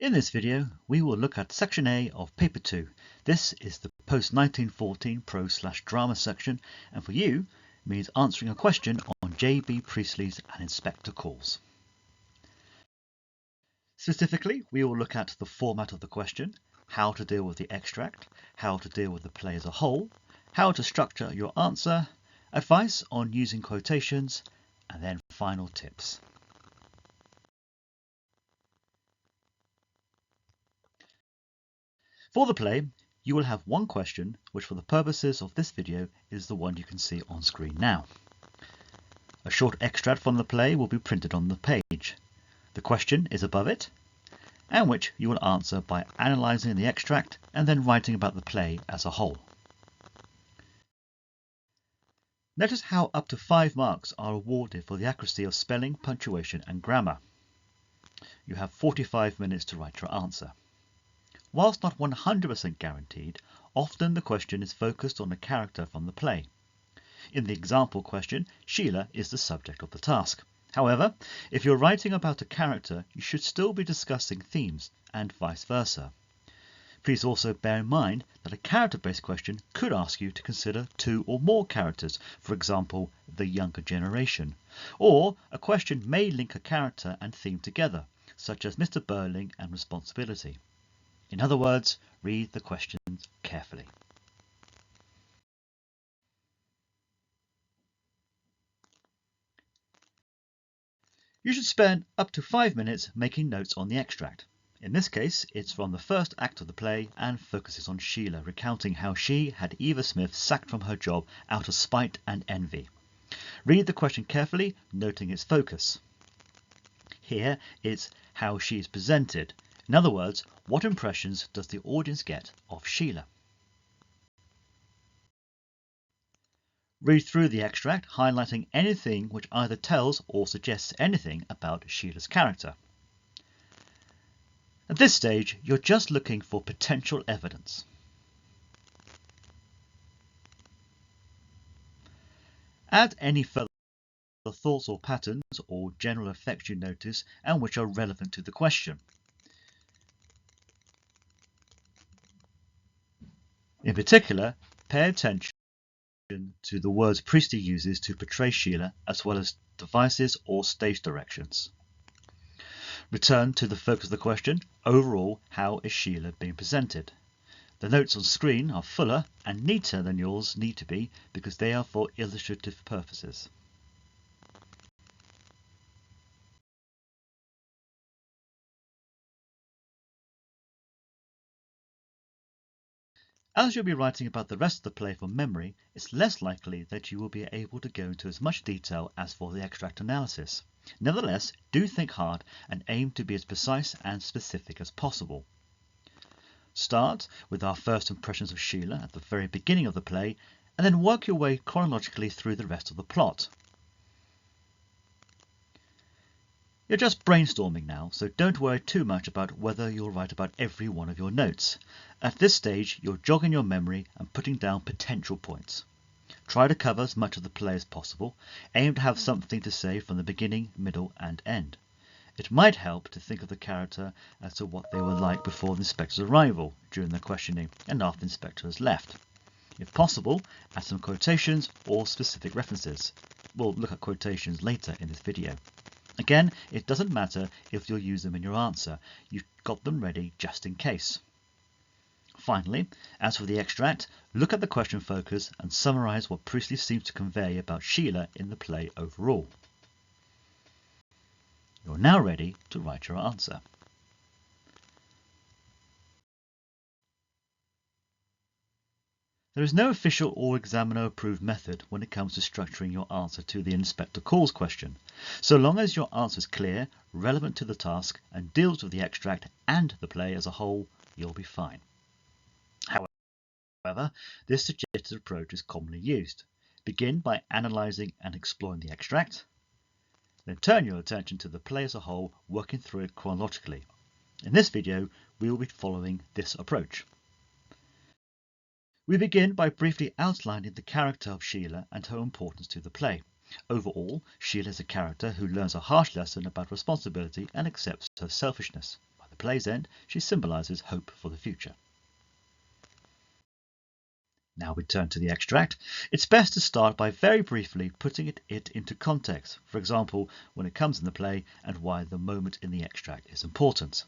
In this video, we will look at Section A of Paper 2. This is the post-1914 prose/drama section, and for you, means answering a question on J.B. Priestley's An Inspector Calls. Specifically, we will look at the format of the question, how to deal with the extract, how to deal with the play as a whole, how to structure your answer, advice on using quotations, and then final tips. For the play, you will have one question, which for the purposes of this video is the one you can see on screen now. A short extract from the play will be printed on the page. The question is above it, and which you will answer by analysing the extract and then writing about the play as a whole. Notice how up to 5 marks are awarded for the accuracy of spelling, punctuation and grammar. You have 45 minutes to write your answer. Whilst not 100% guaranteed, often the question is focused on a character from the play. In the example question, Sheila is the subject of the task. However, if you're writing about a character, you should still be discussing themes, and vice versa. Please also bear in mind that a character-based question could ask you to consider 2 or more characters, for example, the younger generation. Or a question may link a character and theme together, such as Mr. Birling and responsibility. In other words, read the questions carefully. You should spend up to 5 minutes making notes on the extract. In this case, it's from the first act of the play and focuses on Sheila recounting how she had Eva Smith sacked from her job out of spite and envy. Read the question carefully, noting its focus. Here, it's how she is presented. In other words, what impressions does the audience get of Sheila? Read through the extract, highlighting anything which either tells or suggests anything about Sheila's character. At this stage, you're just looking for potential evidence. Add any further thoughts or patterns or general effects you notice and which are relevant to the question. In particular, pay attention to the words Priestley uses to portray Sheila, as well as devices or stage directions. Return to the focus of the question. Overall, how is Sheila being presented? The notes on screen are fuller and neater than yours need to be because they are for illustrative purposes. As you'll be writing about the rest of the play from memory, it's less likely that you will be able to go into as much detail as for the extract analysis. Nevertheless, do think hard and aim to be as precise and specific as possible. Start with our first impressions of Sheila at the very beginning of the play, and then work your way chronologically through the rest of the plot. You're just brainstorming now, so don't worry too much about whether you'll write about every one of your notes. At this stage, you're jogging your memory and putting down potential points. Try to cover as much of the play as possible. Aim to have something to say from the beginning, middle and end. It might help to think of the character as to what they were like before the inspector's arrival, during the questioning and after the inspector has left. If possible, add some quotations or specific references. We'll look at quotations later in this video. Again, it doesn't matter if you'll use them in your answer. You've got them ready just in case. Finally, as for the extract, look at the question focus and summarise what Priestley seems to convey about Sheila in the play overall. You're now ready to write your answer. There is no official or examiner-approved method when it comes to structuring your answer to the Inspector Calls question. So long as your answer is clear, relevant to the task, and deals with the extract and the play as a whole, you'll be fine. However, this suggested approach is commonly used. Begin by analysing and exploring the extract, then turn your attention to the play as a whole, working through it chronologically. In this video, we will be following this approach. We begin by briefly outlining the character of Sheila and her importance to the play. Overall, Sheila is a character who learns a harsh lesson about responsibility and accepts her selfishness. By the play's end, she symbolises hope for the future. Now we turn to the extract. It's best to start by very briefly putting it into context, for example, when it comes in the play and why the moment in the extract is important.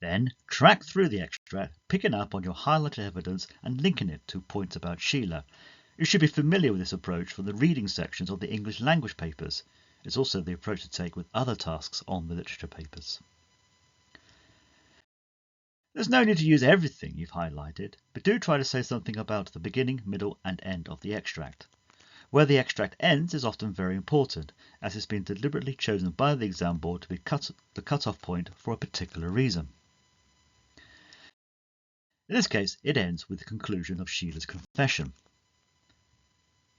Then track through the extract, picking up on your highlighted evidence and linking it to points about Sheila. You should be familiar with this approach from the reading sections of the English language papers. It's also the approach to take with other tasks on the literature papers. There's no need to use everything you've highlighted, but do try to say something about the beginning, middle and end of the extract. Where the extract ends is often very important, as it's been deliberately chosen by the exam board to be the cut-off point for a particular reason. In this case, it ends with the conclusion of Sheila's confession.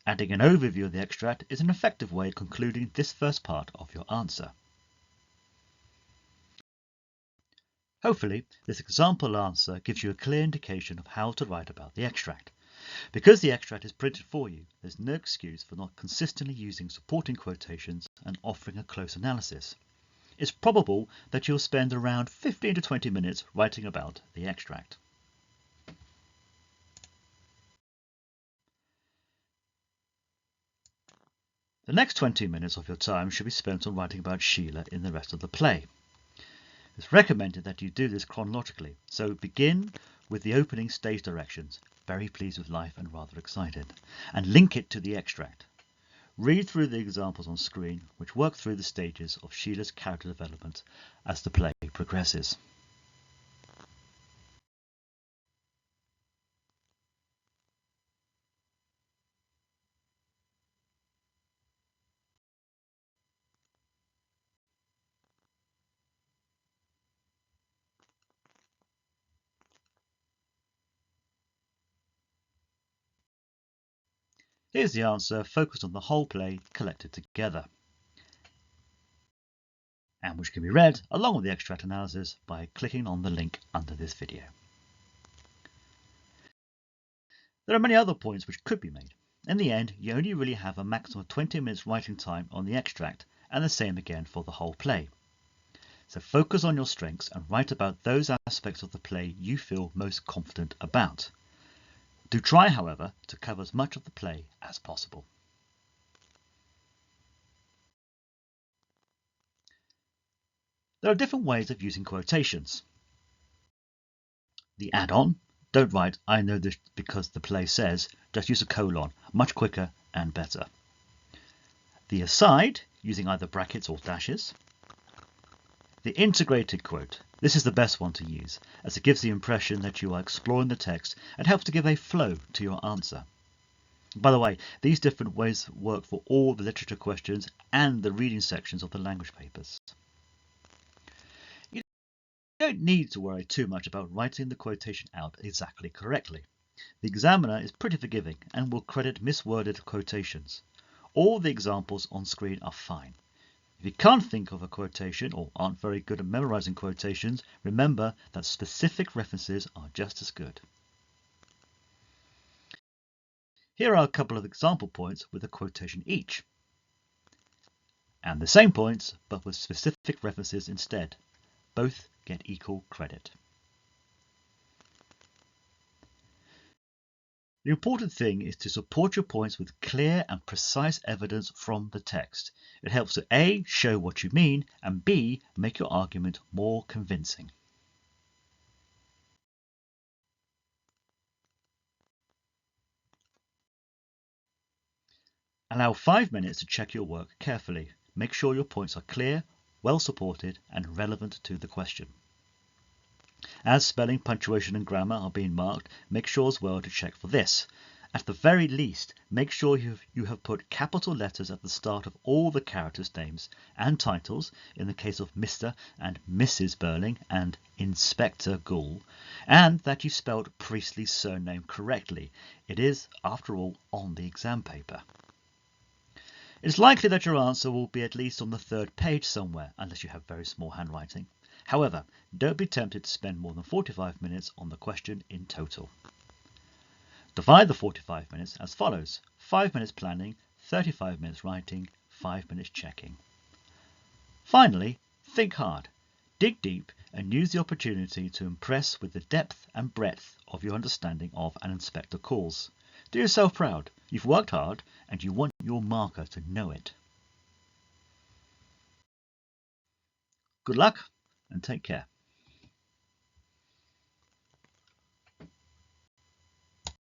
Adding an overview of the extract is an effective way of concluding this first part of your answer. Hopefully, this example answer gives you a clear indication of how to write about the extract. Because the extract is printed for you, there's no excuse for not consistently using supporting quotations and offering a close analysis. It's probable that you'll spend around 15 to 20 minutes writing about the extract. The next 20 minutes of your time should be spent on writing about Sheila in the rest of the play. It's recommended that you do this chronologically, so begin with the opening stage directions, very pleased with life and rather excited, and link it to the extract. Read through the examples on screen, which work through the stages of Sheila's character development as the play progresses. Here's the answer focused on the whole play collected together, and which can be read along with the extract analysis by clicking on the link under this video. There are many other points which could be made. In the end, you only really have a maximum of 20 minutes writing time on the extract, and the same again for the whole play. So focus on your strengths and write about those aspects of the play you feel most confident about. Do try, however, to cover as much of the play as possible. There are different ways of using quotations. The add-on, don't write "I know this because the play says," just use a colon, much quicker and better. The aside, using either brackets or dashes. The integrated quote, this is the best one to use, as it gives the impression that you are exploring the text and helps to give a flow to your answer. By the way, these different ways work for all the literature questions and the reading sections of the language papers. You don't need to worry too much about writing the quotation out exactly correctly. The examiner is pretty forgiving and will credit misworded quotations. All the examples on screen are fine. If you can't think of a quotation or aren't very good at memorizing quotations, remember that specific references are just as good. Here are a couple of example points with a quotation each. And the same points, but with specific references instead. Both get equal credit. The important thing is to support your points with clear and precise evidence from the text. It helps to A, show what you mean, and B, make your argument more convincing. Allow 5 minutes to check your work carefully. Make sure your points are clear, well supported, and relevant to the question. As spelling, punctuation and grammar are being marked, make sure as well to check for this. At the very least, make sure you have put capital letters at the start of all the characters' names and titles, in the case of Mr. and Mrs. Birling and Inspector Gould, and that you spelled Priestley's surname correctly. It is, after all, on the exam paper. It's likely that your answer will be at least on the 3rd page somewhere, unless you have very small handwriting. However, don't be tempted to spend more than 45 minutes on the question in total. Divide the 45 minutes as follows: 5 minutes planning, 35 minutes writing, 5 minutes checking. Finally, Think hard, dig deep, and use the opportunity to impress with the depth and breadth of your understanding of an inspector calls. Do yourself proud. You've worked hard, and you want your marker to know it. Good luck, and take care.